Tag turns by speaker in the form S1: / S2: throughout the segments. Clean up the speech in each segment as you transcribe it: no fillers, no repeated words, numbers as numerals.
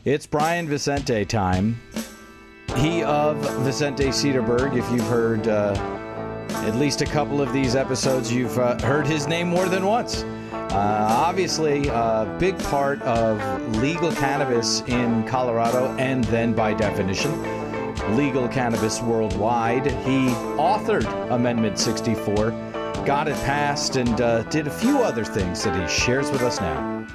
S1: It's Brian Vicente time. He of Vicente Sederberg. If you've heard at least a couple of these episodes, you've heard his name more than once. Obviously, a big part of legal cannabis in Colorado, and then by definition, legal cannabis worldwide. He authored Amendment 64, got it passed, and did a few other things that he shares with us now.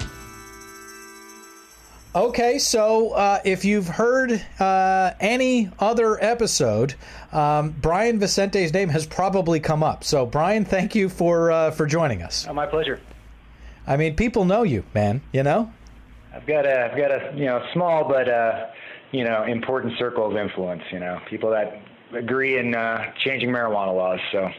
S1: Okay, so if you've heard any other episode, Brian Vicente's name has probably come up. So, Brian, thank you for joining us.
S2: Oh, my pleasure.
S1: I mean, people know you, man. You know.
S2: I've got a small but important circle of influence. People that agree in changing marijuana laws. So.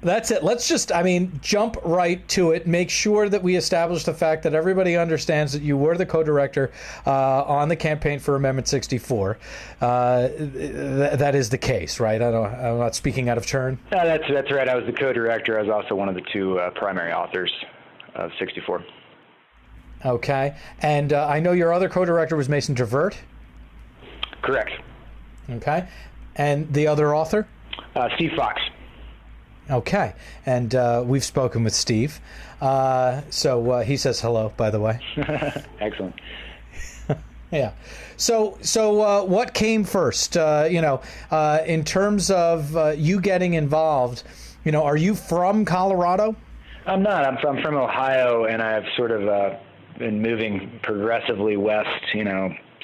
S1: That's it. Let's just, jump right to it. Make sure that we establish the fact that everybody understands that you were the co-director on the campaign for Amendment 64. That is the case, right? I'm not speaking out of turn.
S2: No, that's right. I was the co-director. I was also one of the two primary authors of 64.
S1: Okay. And I know your other co-director was Mason Tvert?
S2: Correct.
S1: Okay. And the other author?
S2: Steve Fox.
S1: Okay, and we've spoken with Steve, so he says hello, by the way.
S2: Excellent.
S1: Yeah. So what came first? In terms of you getting involved, are you from Colorado?
S2: I'm not. I'm from Ohio, and I've sort of been moving progressively west,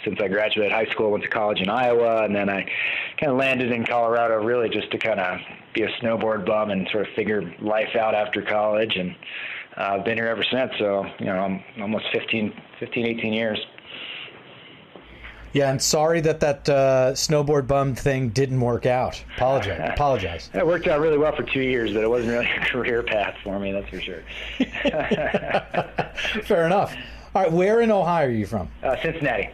S2: since I graduated high school, went to college in Iowa, and then I kind of landed in Colorado really just to kind of be a snowboard bum and sort of figure life out after college, and I've been here ever since. So, I'm almost 18 years.
S1: Yeah, and sorry that snowboard bum thing didn't work out. Apologize.
S2: It worked out really well for 2 years, but it wasn't really a career path for me, that's for sure.
S1: Fair enough. All right, where in Ohio are you from?
S2: Cincinnati.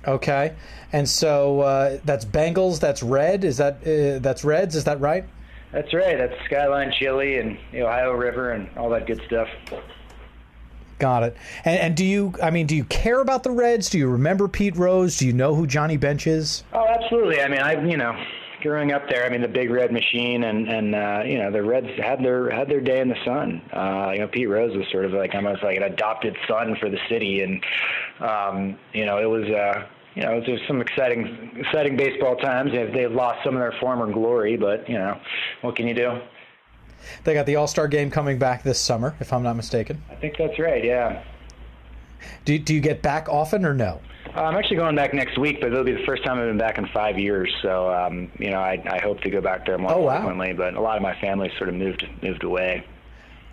S1: Okay, and so that's Bengals. That's red. That's Reds? Is that right?
S2: That's right. That's Skyline Chili and the Ohio River and all that good stuff.
S1: Got it. And do you care about the Reds? Do you remember Pete Rose? Do you know who Johnny Bench is?
S2: Oh, absolutely. Growing up there, the Big Red Machine and the Reds had their day in the sun. Pete Rose was sort of almost like an adopted son for the city, and it was there's some exciting baseball times. They've lost some of their former glory, but what can you do?
S1: They got the All-Star game coming back this summer, if I'm not mistaken.
S2: I think that's right. Yeah.
S1: Do you get back often or no?
S2: I'm actually going back next week, but it'll be the first time I've been back in 5 years. So, I hope to go back there more frequently. But a lot of my family sort of moved away.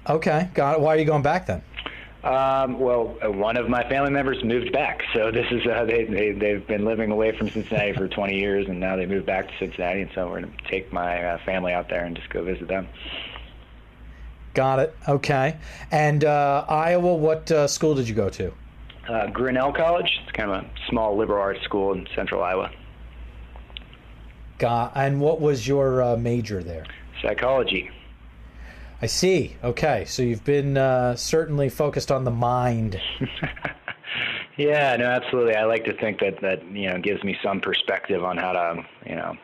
S2: Okay, got it. Why are you going back then? One of my family members moved back. So this is they've been living away from Cincinnati for 20 years, and now they moved back to Cincinnati. And so we're going to take my family out there and just go visit them.
S1: Got it. Okay. And Iowa, what school did you go to?
S2: Grinnell College. It's kind of a small liberal arts school in central Iowa.
S1: And what was your major there?
S2: Psychology.
S1: I see. Okay. So you've been certainly focused on the mind.
S2: Yeah, no, absolutely. I like to think that gives me some perspective on how to,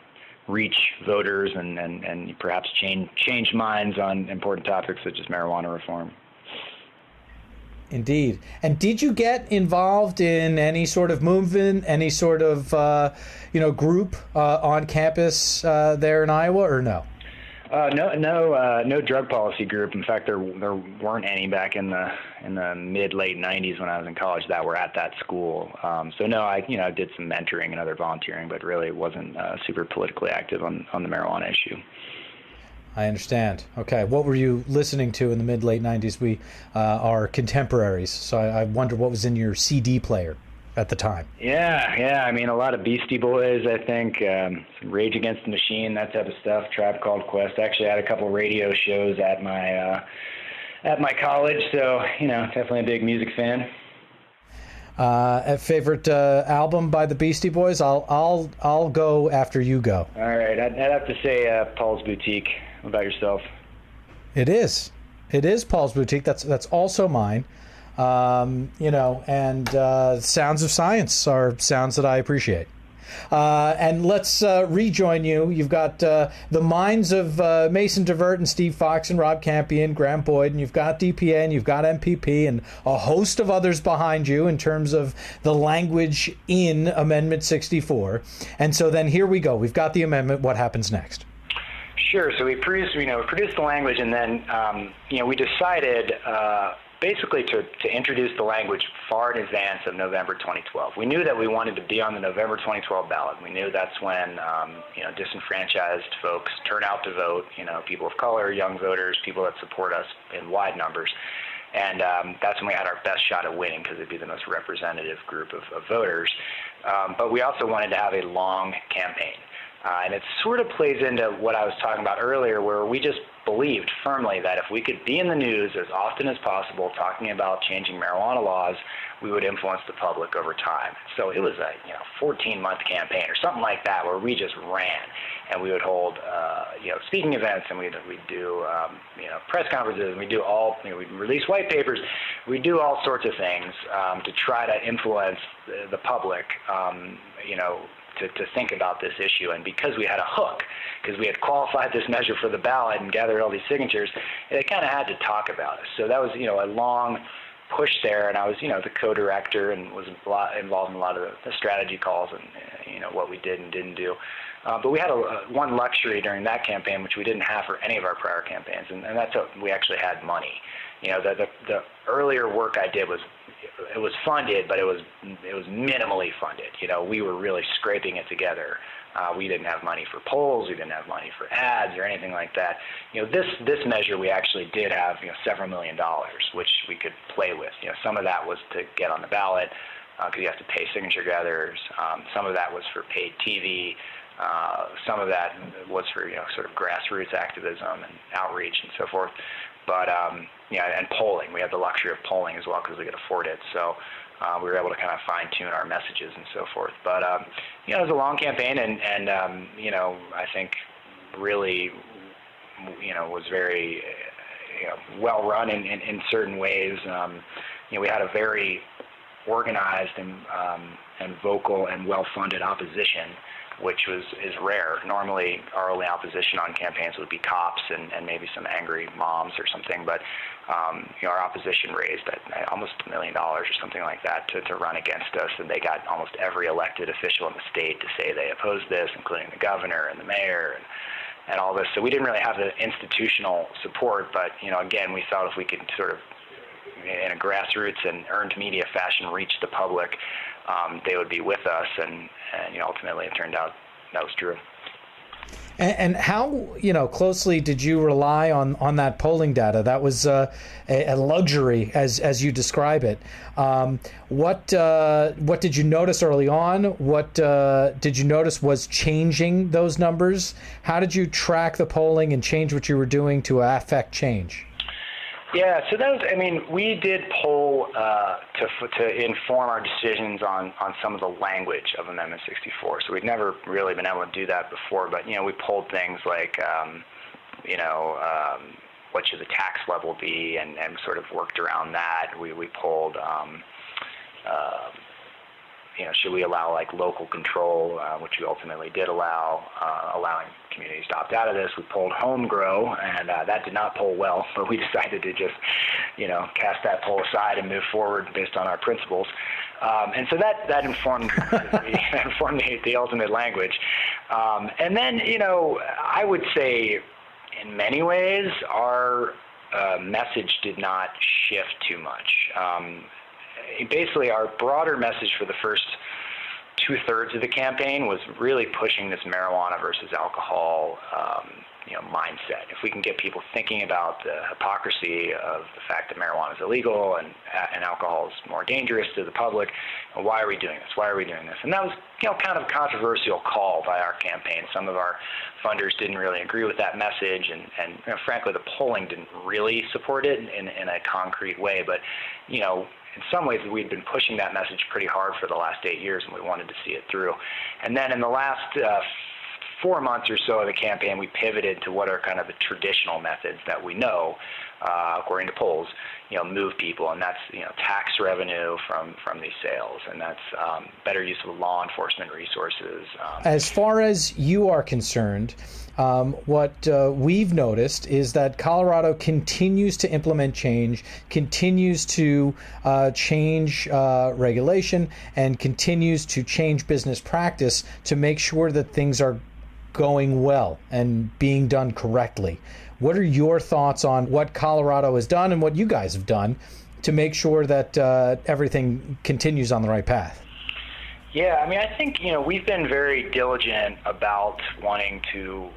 S2: reach voters and perhaps change minds on important topics such as marijuana reform.
S1: Indeed. And did you get involved in any sort of movement, any sort of group on campus there in Iowa, or no? No drug policy group. In fact, there weren't any back in the mid-late 90s when I was in college that were at that school. So no, I did some mentoring and other volunteering, but really wasn't super politically active on the marijuana issue. I understand. Okay. What were you listening to in the mid-late 90s? We are contemporaries, so I wonder what was in your CD player at the time.
S2: Yeah. A lot of Beastie Boys, I think, some Rage Against the Machine, that type of stuff, Tribe Called Quest. Actually, I had a couple radio shows at my college, so, definitely a big music fan.
S1: A favorite album by the Beastie Boys? I'll go after you go.
S2: All right. I'd have to say Paul's Boutique. What about yourself?
S1: It is Paul's Boutique. That's also mine. and sounds of science are sounds that I appreciate. And let's rejoin you. You've got the minds of Mason Tvert and Steve Fox and Rob Campion, Graham Boyd, and you've got DPA and you've got MPP and a host of others behind you in terms of the language in Amendment 64. And so then here we go. We've got the amendment. What happens next?
S2: Sure. So we produced the language, and then we decided basically to introduce the language far in advance of November 2012. We knew that we wanted to be on the November 2012 ballot. We knew that's when disenfranchised folks turn out to vote. People of color, young voters, people that support us in wide numbers. And that's when we had our best shot at winning, because it'd be the most representative group of voters. But we also wanted to have a long campaign. And it sort of plays into what I was talking about earlier, where we just believed firmly that if we could be in the news as often as possible talking about changing marijuana laws, we would influence the public over time. So it was a 14-month campaign or something like that, where we just ran, and we would hold speaking events, and we'd do press conferences, and we'd do we'd release white papers, we'd do all sorts of things to try to influence the public, to think about this issue. And because we had a hook, because we had qualified this measure for the ballot and gathered all these signatures, they kind of had to talk about it. So that was, a long push there, and I was, the co-director and was involved in a lot of the strategy calls and, what we did and didn't do. But we had one luxury during that campaign, which we didn't have for any of our prior campaigns, and that's we actually had money. The earlier work I did was funded, but it was minimally funded. We were really scraping it together. We didn't have money for polls. We didn't have money for ads or anything like that. This measure we actually did have several $1 million, which we could play with. Some of that was to get on the ballot because you have to pay signature gatherers. Some of that was for paid TV. Some of that was for sort of grassroots activism and outreach and so forth. But and polling, we had the luxury of polling as well because we could afford it. So we were able to kind of fine-tune our messages and so forth. But it was a long campaign, and I think really was very well run in certain ways. We had a very organized and vocal and well-funded opposition, which is rare. Normally, our only opposition on campaigns would be cops and maybe some angry moms or something. But our opposition raised almost $1 million or something like that to run against us, and they got almost every elected official in the state to say they opposed this, including the governor and the mayor and all this. So we didn't really have the institutional support, but again, we thought if we could sort of, in a grassroots and earned media fashion, reach the public, they would be with us, and ultimately it turned out that was true.
S1: And how closely did you rely on that polling data? That was a luxury, as you describe it. What did you notice early on? What did you notice was changing those numbers? How did you track the polling and change what you were doing to affect change?
S2: Yeah, so that was, we did poll to inform our decisions on some of the language of Amendment 64. So we'd never really been able to do that before, but, we polled things like, what should the tax level be, and sort of worked around that. We polled, should we allow local control, which we ultimately did allow, allowing communities to opt out of this. We polled home grow, and that did not poll well, but we decided to just, cast that poll aside and move forward based on our principles. And so that informed the ultimate language. And then, I would say in many ways our message did not shift too much. Basically, our broader message for the first 2/3 of the campaign was really pushing this marijuana versus alcohol, mindset. If we can get people thinking about the hypocrisy of the fact that marijuana is illegal and alcohol is more dangerous to the public, why are we doing this? Why are we doing this? And that was, kind of a controversial call by our campaign. Some of our funders didn't really agree with that message, and frankly, the polling didn't really support it in a concrete way. But, in some ways, we'd been pushing that message pretty hard for the last 8 years, and we wanted to see it through. And then in the last 4 months or so of the campaign, we pivoted to what are kind of the traditional methods that we know, according to polls, move people, and that's tax revenue from these sales, and that's better use of law enforcement resources.
S1: As far as you are concerned, what we've noticed is that Colorado continues to implement change, continues to change regulation, and continues to change business practice to make sure that things are going well and being done correctly. What are your thoughts on what Colorado has done and what you guys have done to make sure that everything continues on the right path?
S2: Yeah, I think, we've been very diligent about wanting to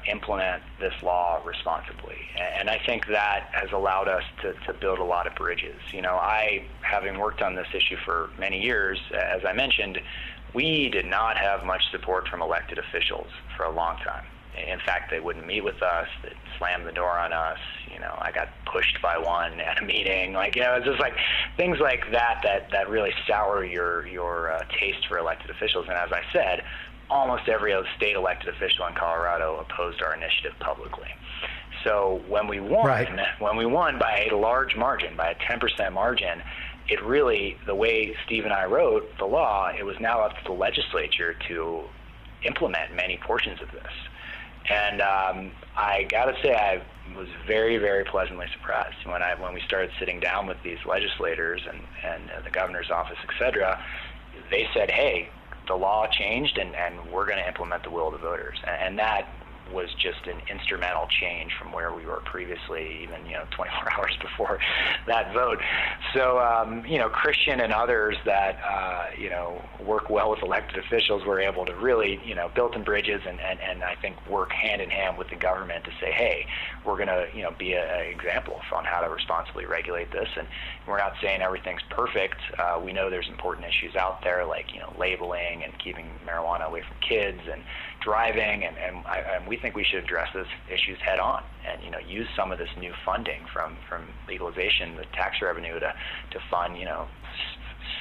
S2: implement this law responsibly. And I think that has allowed us to build a lot of bridges. I, having worked on this issue for many years, as I mentioned, we did not have much support from elected officials for a long time. In fact, they wouldn't meet with us. They'd slam the door on us. I got pushed by one at a meeting. It's just like things like that really sour your taste for elected officials. And as I said, almost every other state elected official in Colorado opposed our initiative publicly. So when we won by a large margin, by a 10% margin, it really, the way Steve and I wrote the law, it was now up to the legislature to implement many portions of this. And I got to say, I was very, very pleasantly surprised when we started sitting down with these legislators and the governor's office, et cetera. They said, hey, the law changed, and we're going to implement the will of the voters. And that was just an instrumental change from where we were previously, even 24 hours before that vote. So Christian and others that work well with elected officials were able to really build some bridges and I think work hand in hand with the government to say, hey, we're going to be an example on how to responsibly regulate this, and we're not saying everything's perfect. We know there's important issues out there like labeling and keeping marijuana away from kids and driving, and we think we should address those issues head on and use some of this new funding from legalization, the tax revenue to fund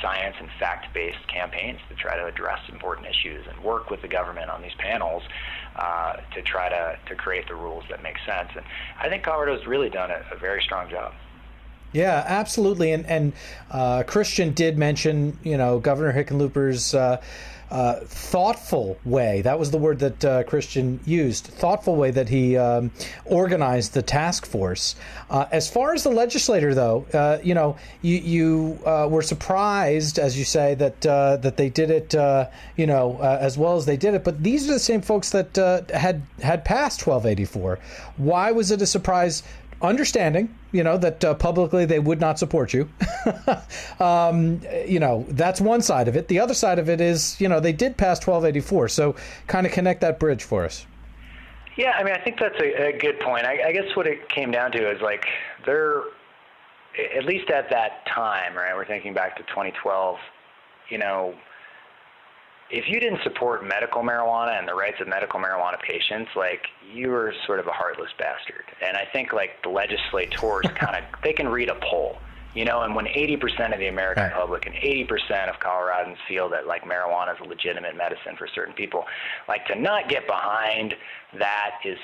S2: science and fact-based campaigns to try to address important issues and work with the government on these panels to try to create the rules that make sense. And I think Colorado's really done a very strong job.
S1: Yeah, absolutely. And Christian did mention, Governor Hickenlooper's thoughtful way. That was the word that Christian used. Thoughtful way that he organized the task force. As far as the legislator, though, you were surprised, as you say, that they did it, as well as they did it. But these are the same folks that had passed 1284. Why was it a surprise? Understanding, that publicly they would not support you. That's one side of it. The other side of it is, they did pass 1284. So kind of connect that bridge for us.
S2: Yeah, I think that's a good point. I guess what it came down to is they're, at least at that time, right, we're thinking back to 2012, if you didn't support medical marijuana and the rights of medical marijuana patients, you were sort of a heartless bastard. And I think the legislators they can read a poll, and when 80% of the American public and 80% of Coloradans feel that marijuana is a legitimate medicine for certain people, to not get behind that is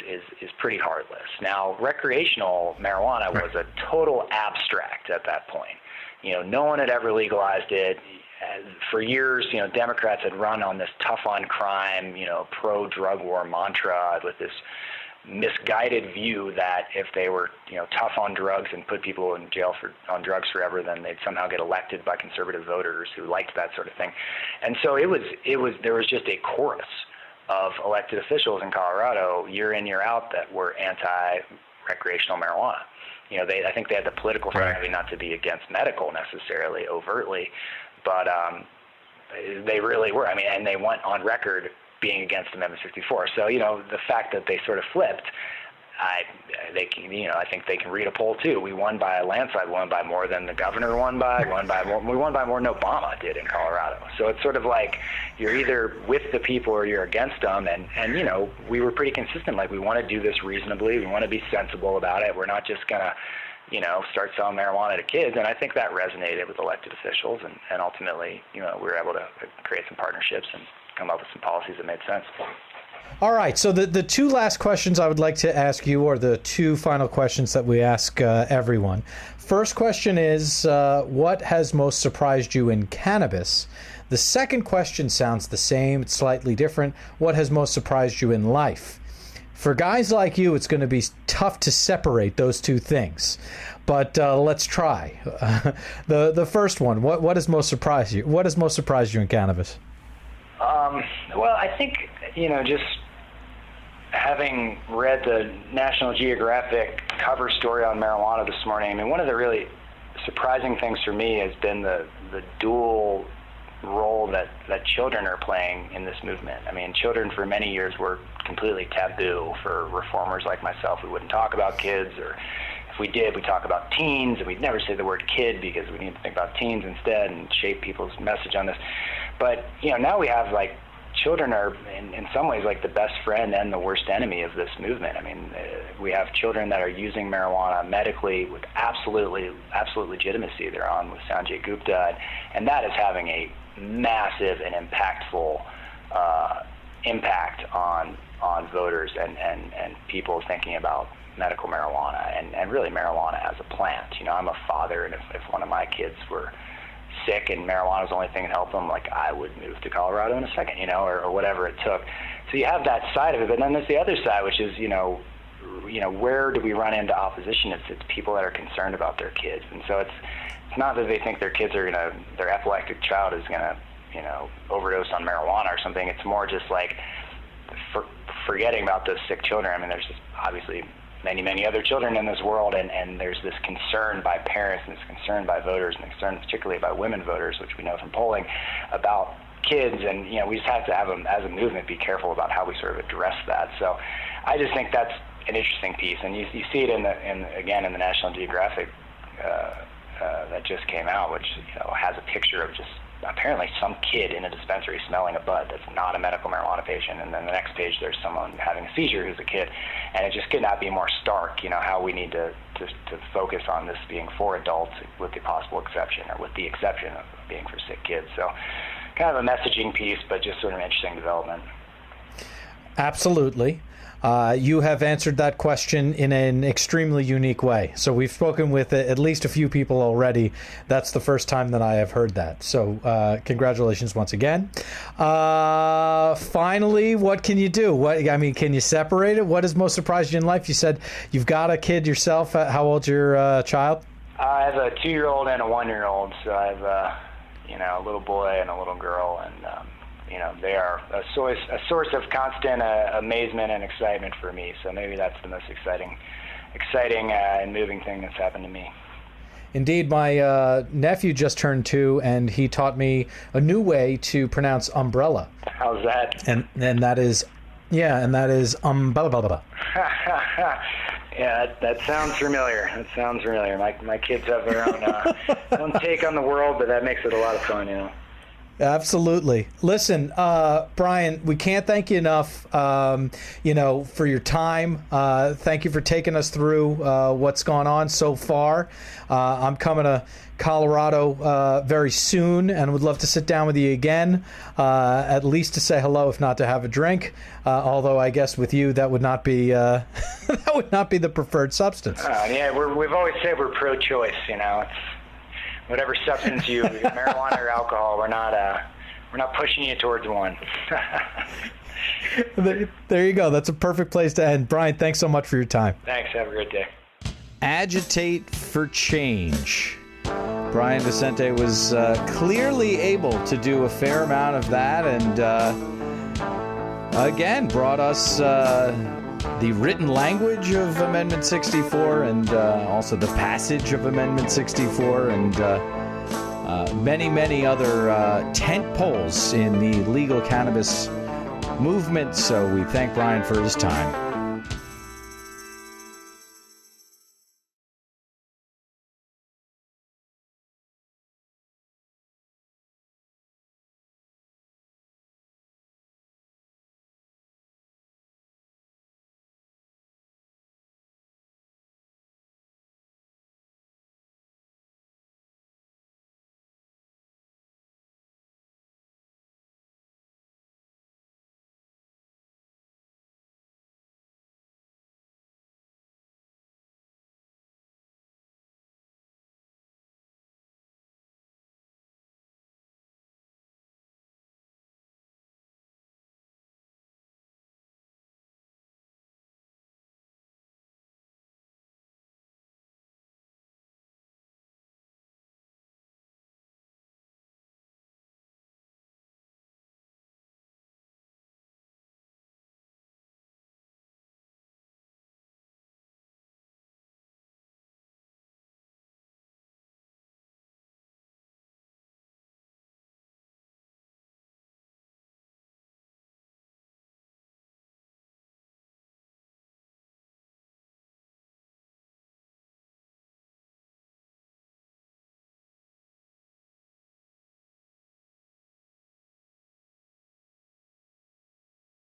S2: pretty heartless. Now, recreational marijuana was a total abstract at that point. No one had ever legalized it. For years, Democrats had run on this tough on crime, pro-drug war mantra with this misguided view that if they were, tough on drugs and put people in jail on drugs forever, then they'd somehow get elected by conservative voters who liked that sort of thing. And so there was just a chorus of elected officials in Colorado year in, year out that were anti-recreational marijuana. I think they had the political strategy not to be against medical necessarily overtly, but they really were. And they went on record being against Amendment 64. So, the fact that they sort of flipped, I think they can read a poll too. We won by a landslide. We won by more than the governor won by. We won by more than Obama did in Colorado. So it's sort of you're either with the people or you're against them. And we were pretty consistent. We want to do this reasonably. We want to be sensible about it. We're not just gonna start selling marijuana to kids. And I think that resonated with elected officials. And ultimately, we were able to create some partnerships and come up with some policies that made sense.
S1: All right. So the two last questions I would like to ask you are the two final questions that we ask everyone. First question is, what has most surprised you in cannabis? The second question sounds the same. It's slightly different. What has most surprised you in life? For guys like you, it's going to be tough to separate those two things. But let's try. The first one, what has most surprised you? What has most surprised you in cannabis?
S2: Well, I think, just having read the National Geographic cover story on marijuana this morning, I mean, one of the really surprising things for me has been the dual role that children are playing in this movement. I mean, children for many years were completely taboo for reformers like myself. We wouldn't talk about kids, or if we did, we'd talk about teens, and we'd never say the word kid because we need to think about teens instead and shape people's message on this. But, now we have, children are in some ways like the best friend and the worst enemy of this movement. I mean, we have children that are using marijuana medically with absolute legitimacy. They're on with Sanjay Gupta, and that is having a massive and impactful impact on voters and people thinking about medical marijuana and really marijuana as a plant. I'm a father, and if one of my kids were sick and marijuana was the only thing that helped them, I would move to Colorado in a second, or whatever it took. So you have that side of it, but then there's the other side, which is, where do we run into opposition? It's people that are concerned about their kids, and so it's not that they think their kids are their epileptic child is gonna, overdose on marijuana or something. It's more just forgetting about those sick children. I mean, there's just obviously many other children in this world, and there's this concern by parents and this concern by voters and concern particularly by women voters, which we know from polling, about kids, and we just have to have them as a movement be careful about how we sort of address that. So I just think that's an interesting piece, and you see it in the National Geographic that just came out, which has a picture of just apparently some kid in a dispensary smelling a bud that's not a medical marijuana patient, and then the next page there's someone having a seizure who's a kid, and it just could not be more stark, how we need to focus on this being for adults with the possible exception, or with the exception of being for sick kids. So kind of a messaging piece, but just sort of an interesting development.
S1: Absolutely. You have answered that question in an extremely unique way. So we've spoken with at least a few people already. That's the first time that I have heard that. So congratulations once again. Finally, what can you do? Can you separate it? What has most surprised you in life? You said you've got a kid yourself. How old's your child?
S2: I have a 2-year-old and a 1-year-old. So I have a little boy and a little girl, and they are a source of constant amazement and excitement for me. So maybe that's the most exciting and moving thing that's happened to me.
S1: Indeed, my nephew just turned 2, and he taught me a new way to pronounce umbrella.
S2: How's that?
S1: And that is umbrella.
S2: Yeah, that sounds familiar. My kids have their own take on the world, but that makes it a lot of fun,
S1: Absolutely. Listen, Brian, we can't thank you enough, for your time. Thank you for taking us through what's gone on so far. I'm coming to Colorado very soon, and would love to sit down with you again, at least to say hello, if not to have a drink. Although I guess with you that would not be the preferred substance.
S2: Yeah, we've always said we're pro-choice. It's whatever substance marijuana or alcohol, we're not pushing you towards one.
S1: There you go. That's a perfect place to end. Brian, thanks so much for your time.
S2: Thanks. Have a great day.
S3: Agitate for change. Brian Vicente was clearly able to do a fair amount of that, and again brought us the written language of Amendment 64, and also the passage of Amendment 64, and many other tent poles in the legal cannabis movement. So we thank Brian for his time.